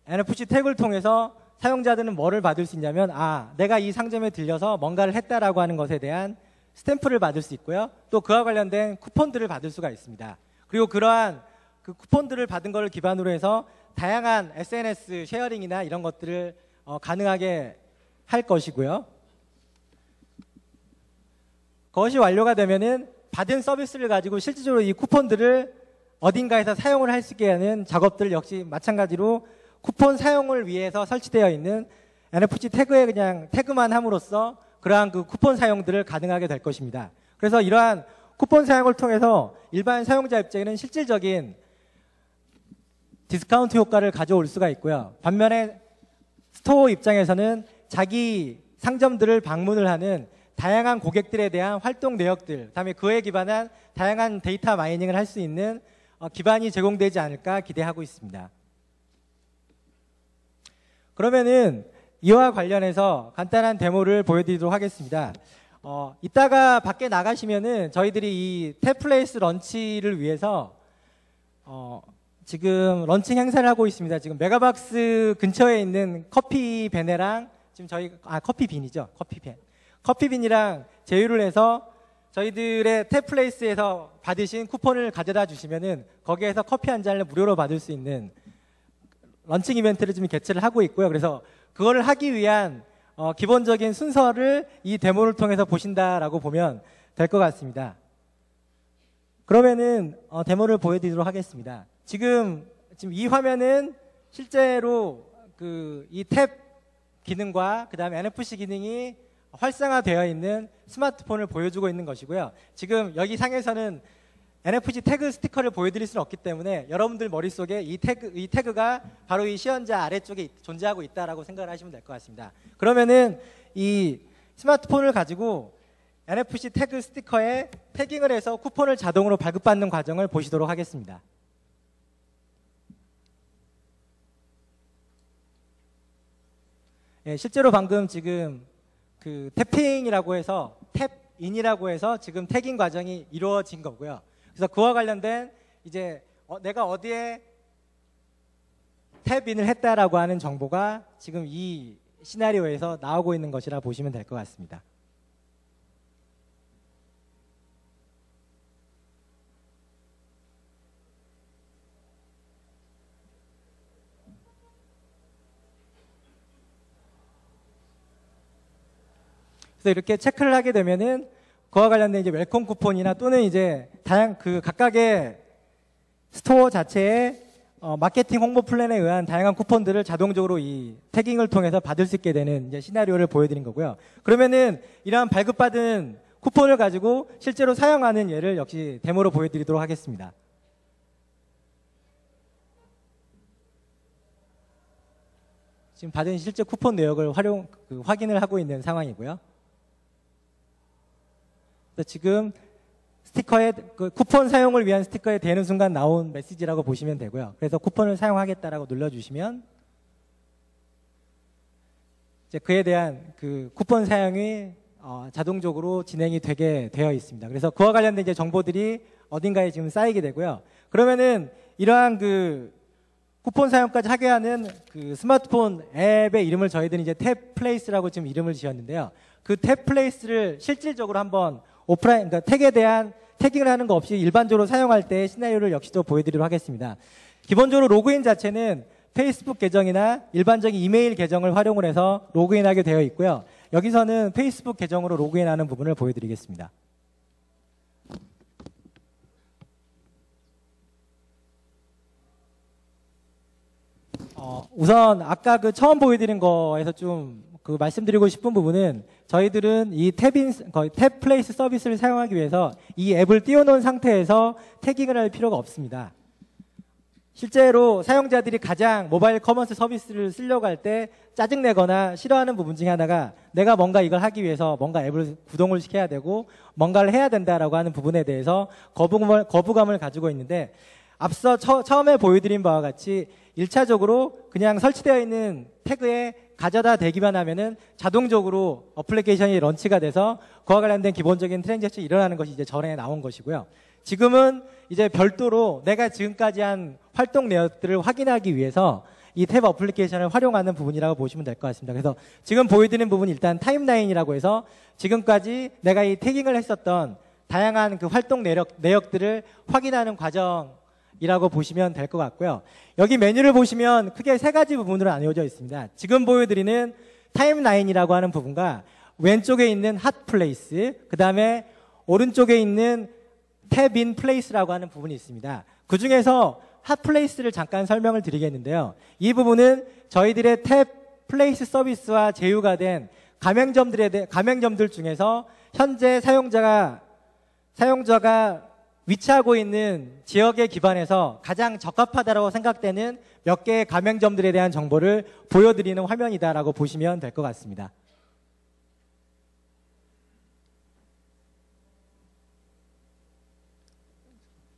NFC 태그를 통해서 사용자들은 뭐를 받을 수 있냐면 내가 이 상점에 들려서 뭔가를 했다라고 하는 것에 대한 스탬프를 받을 수 있고요. 또 그와 관련된 쿠폰들을 받을 수가 있습니다. 그리고 그러한 그 쿠폰들을 받은 것을 기반으로 해서 다양한 SNS 쉐어링이나 이런 것들을 가능하게 할 것이고요. 그것이 완료가 되면은 받은 서비스를 가지고 실질적으로 이 쿠폰들을 어딘가에서 사용을 할 수 있게 하는 작업들 역시 마찬가지로 쿠폰 사용을 위해서 설치되어 있는 NFC 태그에 그냥 태그만 함으로써 그러한 그 쿠폰 사용들을 가능하게 될 것입니다. 그래서 이러한 쿠폰 사용을 통해서 일반 사용자 입장에는 실질적인 디스카운트 효과를 가져올 수가 있고요. 반면에 스토어 입장에서는 자기 상점들을 방문을 하는 다양한 고객들에 대한 활동 내역들, 다음에 그에 기반한 다양한 데이터 마이닝을 할 수 있는 기반이 제공되지 않을까 기대하고 있습니다. 그러면은 이와 관련해서 간단한 데모를 보여드리도록 하겠습니다. 이따가 밖에 나가시면은 저희들이 이 탭플레이스 런치를 위해서 지금 런칭 행사를 하고 있습니다. 지금 메가박스 근처에 있는 커피 베네랑 지금 저희 커피빈이죠. 커피빈이랑 제휴를 해서 저희들의 탭플레이스에서 받으신 쿠폰을 가져다 주시면은 거기에서 커피 한 잔을 무료로 받을 수 있는 런칭 이벤트를 지금 개최를 하고 있고요. 그래서 그거를 하기 위한 기본적인 순서를 이 데모를 통해서 보신다라고 보면 될 것 같습니다. 그러면은 데모를 보여드리도록 하겠습니다. 지금 이 화면은 실제로 이 탭 기능과 그 다음에 NFC 기능이 활성화되어 있는 스마트폰을 보여주고 있는 것이고요. 지금 여기 상에서는 NFC 태그 스티커를 보여드릴 수는 없기 때문에 여러분들 머릿속에 이 태그가 바로 이 시연자 아래쪽에 존재하고 있다라고 생각을 하시면 될 것 같습니다. 그러면은 이 스마트폰을 가지고 NFC 태그 스티커에 태깅을 해서 쿠폰을 자동으로 발급받는 과정을 보시도록 하겠습니다. 예, 실제로 방금 지금 그 탭핑이라고 해서 탭인이라고 해서 지금 태깅 과정이 이루어진 거고요. 그래서 그와 관련된 이제 내가 어디에 탭인을 했다라고 하는 정보가 지금 이 시나리오에서 나오고 있는 것이라 보시면 될 것 같습니다. 그래서 이렇게 체크를 하게 되면은 그와 관련된 이제 웰컴 쿠폰이나 또는 이제 그 각각의 스토어 자체의 마케팅 홍보 플랜에 의한 다양한 쿠폰들을 자동적으로 이 태깅을 통해서 받을 수 있게 되는 이제 시나리오를 보여드린 거고요. 그러면은 이러한 발급받은 쿠폰을 가지고 실제로 사용하는 예를 역시 데모로 보여드리도록 하겠습니다. 지금 받은 실제 쿠폰 내역을 확인을 하고 있는 상황이고요. 지금 스티커에 그 쿠폰 사용을 위한 스티커에 대는 순간 나온 메시지라고 보시면 되고요. 그래서 쿠폰을 사용하겠다라고 눌러주시면 이제 그에 대한 그 쿠폰 사용이 자동적으로 진행이 되게 되어 있습니다. 그래서 그와 관련된 이제 정보들이 어딘가에 지금 쌓이게 되고요. 그러면은 이러한 그 쿠폰 사용까지 하게 하는 그 스마트폰 앱의 이름을 저희들이 이제 탭플레이스라고 지금 이름을 지었는데요. 그 탭플레이스를 실질적으로 한번 오프라인, 그러니까 택에 대한 태깅을 하는 거 없이 일반적으로 사용할 때의 시나리오를 역시 또 보여드리도록 하겠습니다. 기본적으로 로그인 자체는 페이스북 계정이나 일반적인 이메일 계정을 활용을 해서 로그인하게 되어 있고요. 여기서는 페이스북 계정으로 로그인하는 부분을 보여드리겠습니다. 우선 아까 그 처음 보여드린 거에서 좀 그 말씀드리고 싶은 부분은 저희들은 이 탭 플레이스 서비스를 사용하기 위해서 이 앱을 띄워놓은 상태에서 태깅을 할 필요가 없습니다. 실제로 사용자들이 가장 모바일 커머스 서비스를 쓰려고 할 때 짜증내거나 싫어하는 부분 중에 하나가 내가 뭔가 이걸 하기 위해서 뭔가 앱을 구동을 시켜야 되고 뭔가를 해야 된다라고 하는 부분에 대해서 거부감을 가지고 있는데 앞서 처음에 보여드린 바와 같이 1차적으로 그냥 설치되어 있는 태그에 가져다 대기만 하면은 자동적으로 어플리케이션이 런치가 돼서 그와 관련된 기본적인 트랜잭션이 일어나는 것이 이제 전에 나온 것이고요. 지금은 이제 별도로 내가 지금까지 한 활동 내역들을 확인하기 위해서 이 탭 어플리케이션을 활용하는 부분이라고 보시면 될 것 같습니다. 그래서 지금 보여드리는 부분이 일단 타임라인이라고 해서 지금까지 내가 이 태깅을 했었던 다양한 그 활동 내역들을 확인하는 과정이라고 보시면 될 것 같고요. 여기 메뉴를 보시면 크게 세 가지 부분으로 나뉘어져 있습니다. 지금 보여드리는 타임라인이라고 하는 부분과 왼쪽에 있는 핫플레이스, 그 다음에 오른쪽에 있는 탭 인 플레이스라고 하는 부분이 있습니다. 그 중에서 핫플레이스를 잠깐 설명을 드리겠는데요. 이 부분은 저희들의 탭 플레이스 서비스와 제휴가 된 가맹점들 중에서 현재 사용자가 위치하고 있는 지역에 기반해서 가장 적합하다고 생각되는 몇 개의 가맹점들에 대한 정보를 보여드리는 화면이다라고 보시면 될 것 같습니다.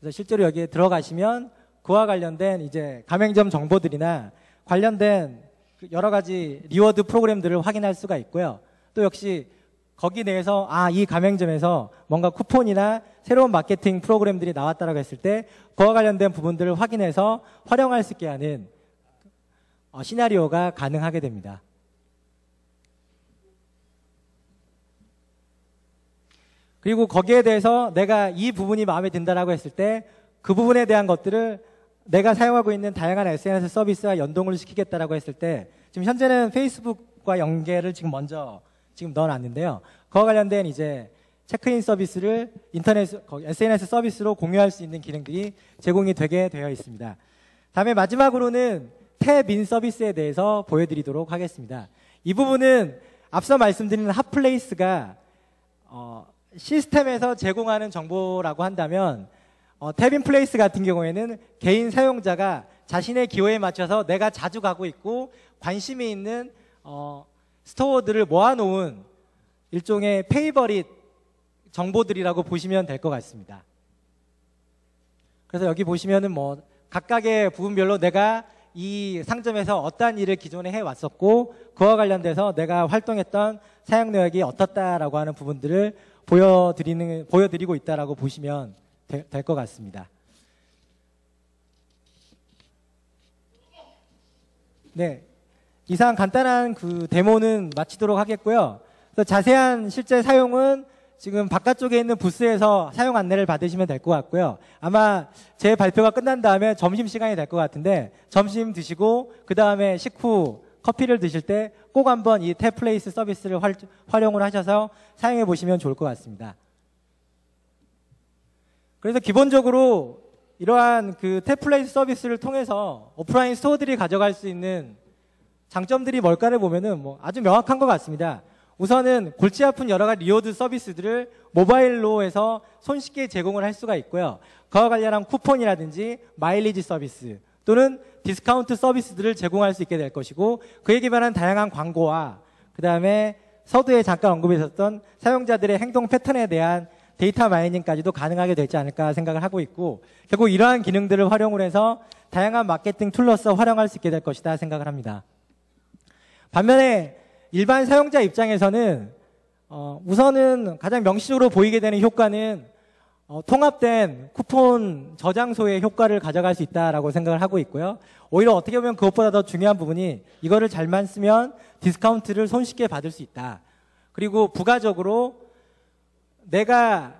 그래서 실제로 여기에 들어가시면 그와 관련된 이제 가맹점 정보들이나 관련된 여러 가지 리워드 프로그램들을 확인할 수가 있고요. 또 역시 거기 내에서 이 가맹점에서 뭔가 쿠폰이나 새로운 마케팅 프로그램들이 나왔다라고 했을 때 그와 관련된 부분들을 확인해서 활용할 수 있게 하는 시나리오가 가능하게 됩니다. 그리고 거기에 대해서 내가 이 부분이 마음에 든다라고 했을 때 그 부분에 대한 것들을 내가 사용하고 있는 다양한 SNS 서비스와 연동을 시키겠다라고 했을 때 지금 현재는 페이스북과 연계를 지금 먼저 넣어놨는데요. 그와 관련된 이제 체크인 서비스를 SNS 서비스로 공유할 수 있는 기능들이 제공이 되게 되어 있습니다. 다음에 마지막으로는 탭 인 서비스에 대해서 보여드리도록 하겠습니다. 이 부분은 앞서 말씀드린 핫플레이스가 시스템에서 제공하는 정보라고 한다면 탭 인 플레이스 같은 경우에는 개인 사용자가 자신의 기호에 맞춰서 내가 자주 가고 있고 관심이 있는 스토어들을 모아놓은 일종의 페이버릿 정보들이라고 보시면 될 것 같습니다. 그래서 여기 보시면은 뭐 각각의 부분별로 내가 이 상점에서 어떠한 일을 기존에 해왔었고 그와 관련돼서 내가 활동했던 사용 내역이 어떻다라고 하는 부분들을 보여드리고 있다라고 보시면 될 것 같습니다. 네, 이상 간단한 그 데모는 마치도록 하겠고요. 그래서 자세한 실제 사용은 지금 바깥쪽에 있는 부스에서 사용 안내를 받으시면 될 것 같고요. 아마 제 발표가 끝난 다음에 점심시간이 될 것 같은데 점심 드시고 그 다음에 식후 커피를 드실 때 꼭 한번 이 탭플레이스 서비스를 활용을 하셔서 사용해 보시면 좋을 것 같습니다. 그래서 기본적으로 이러한 그 탭플레이스 서비스를 통해서 오프라인 스토어들이 가져갈 수 있는 장점들이 뭘까를 보면은 뭐 아주 명확한 것 같습니다. 우선은 골치 아픈 여러 가지 리워드 서비스들을 모바일로 해서 손쉽게 제공을 할 수가 있고요. 그와 관련한 쿠폰이라든지 마일리지 서비스 또는 디스카운트 서비스들을 제공할 수 있게 될 것이고 그에 기반한 다양한 광고와 그 다음에 서두에 잠깐 언급했었던 사용자들의 행동 패턴에 대한 데이터 마이닝까지도 가능하게 되지 않을까 생각을 하고 있고, 결국 이러한 기능들을 활용을 해서 다양한 마케팅 툴로서 활용할 수 있게 될 것이다 생각을 합니다. 반면에 일반 사용자 입장에서는 우선은 가장 명시적으로 보이게 되는 효과는 통합된 쿠폰 저장소의 효과를 가져갈 수 있다라고 생각을 하고 있고요. 오히려 어떻게 보면 그것보다 더 중요한 부분이 이거를 잘만 쓰면 디스카운트를 손쉽게 받을 수 있다. 그리고 부가적으로 내가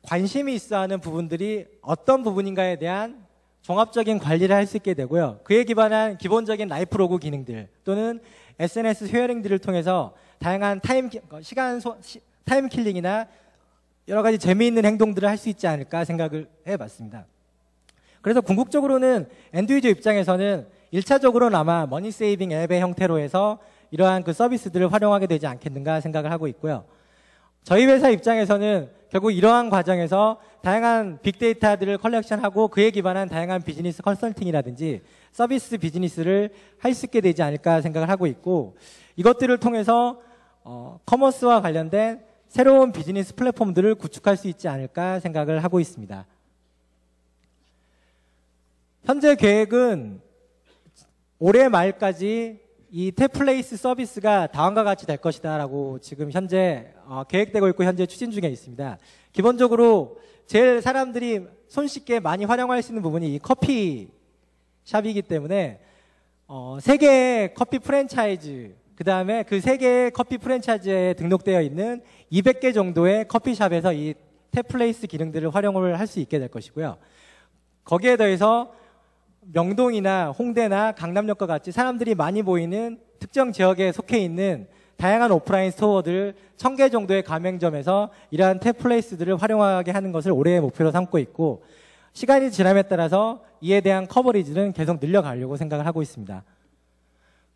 관심이 있어 하는 부분들이 어떤 부분인가에 대한 종합적인 관리를 할 수 있게 되고요. 그에 기반한 기본적인 라이프 로그 기능들 또는 SNS 쉐어링들을 통해서 다양한 타임 킬링이나 여러 가지 재미있는 행동들을 할 수 있지 않을까 생각을 해봤습니다. 그래서 궁극적으로는 엔드유저 입장에서는 1차적으로는 아마 머니 세이빙 앱의 형태로 해서 이러한 그 서비스들을 활용하게 되지 않겠는가 생각을 하고 있고요. 저희 회사 입장에서는 결국 이러한 과정에서 다양한 빅데이터들을 컬렉션하고 그에 기반한 다양한 비즈니스 컨설팅이라든지 서비스 비즈니스를 할 수 있게 되지 않을까 생각을 하고 있고, 이것들을 통해서 커머스와 관련된 새로운 비즈니스 플랫폼들을 구축할 수 있지 않을까 생각을 하고 있습니다. 현재 계획은 올해 말까지 이 탭플레이스 서비스가 다음과 같이 될 것이다 라고 지금 현재 계획되고 있고 현재 추진 중에 있습니다. 기본적으로 제일 사람들이 손쉽게 많이 활용할 수 있는 부분이 이 커피샵이기 때문에 3개의 커피 프랜차이즈, 그 다음에 그 3개의 커피 프랜차이즈에 등록되어 있는 200개 정도의 커피샵에서 이 탭플레이스 기능들을 활용을 할 수 있게 될 것이고요. 거기에 더해서 명동이나 홍대나 강남역과 같이 사람들이 많이 보이는 특정 지역에 속해 있는 다양한 오프라인 스토어들 1000개 정도의 가맹점에서 이러한 탭플레이스들을 활용하게 하는 것을 올해의 목표로 삼고 있고, 시간이 지남에 따라서 이에 대한 커버리지는 계속 늘려가려고 생각을 하고 있습니다.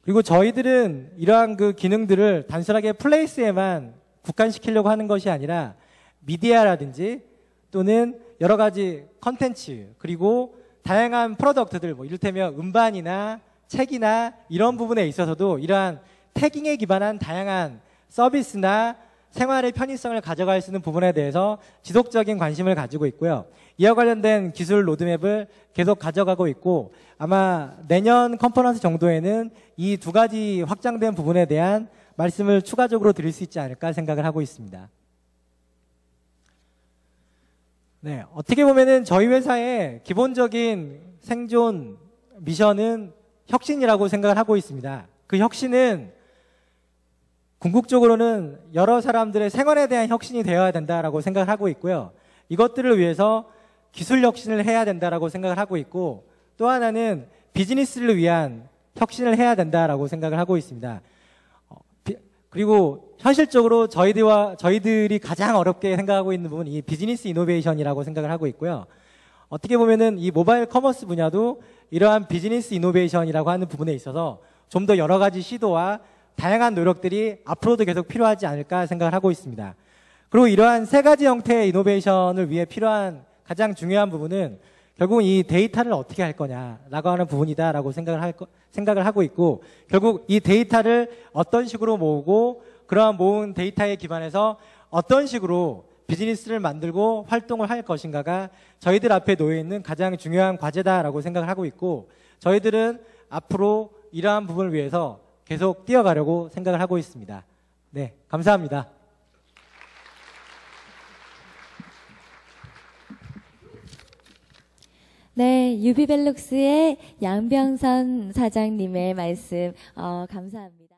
그리고 저희들은 이러한 그 기능들을 단순하게 플레이스에만 국한시키려고 하는 것이 아니라 미디어라든지 또는 여러 가지 컨텐츠, 그리고 다양한 프로덕트들, 뭐 이를테면 음반이나 책이나 이런 부분에 있어서도 이러한 태깅에 기반한 다양한 서비스나 생활의 편의성을 가져갈 수 있는 부분에 대해서 지속적인 관심을 가지고 있고요. 이와 관련된 기술 로드맵을 계속 가져가고 있고, 아마 내년 컨퍼런스 정도에는 이 2가지 확장된 부분에 대한 말씀을 추가적으로 드릴 수 있지 않을까 생각을 하고 있습니다. 네, 어떻게 보면은 저희 회사의 기본적인 생존 미션은 혁신이라고 생각을 하고 있습니다. 그 혁신은 궁극적으로는 여러 사람들의 생활에 대한 혁신이 되어야 된다라고 생각을 하고 있고요. 이것들을 위해서 기술 혁신을 해야 된다라고 생각을 하고 있고, 또 하나는 비즈니스를 위한 혁신을 해야 된다라고 생각을 하고 있습니다. 그리고 현실적으로 저희들이 가장 어렵게 생각하고 있는 부분은 이 비즈니스 이노베이션이라고 생각을 하고 있고요. 어떻게 보면은 이 모바일 커머스 분야도 이러한 비즈니스 이노베이션이라고 하는 부분에 있어서 좀 더 여러 가지 시도와 다양한 노력들이 앞으로도 계속 필요하지 않을까 생각을 하고 있습니다. 그리고 이러한 3가지 형태의 이노베이션을 위해 필요한 가장 중요한 부분은 결국 이 데이터를 어떻게 할 거냐라고 하는 부분이다라고 생각을 하고 있고, 결국 이 데이터를 어떤 식으로 모으고 그러한 모은 데이터에 기반해서 어떤 식으로 비즈니스를 만들고 활동을 할 것인가가 저희들 앞에 놓여 있는 가장 중요한 과제다라고 생각을 하고 있고, 저희들은 앞으로 이러한 부분을 위해서 계속 뛰어가려고 생각을 하고 있습니다. 네, 감사합니다. 네, 유비벨룩스의 양병선 사장님의 말씀 감사합니다.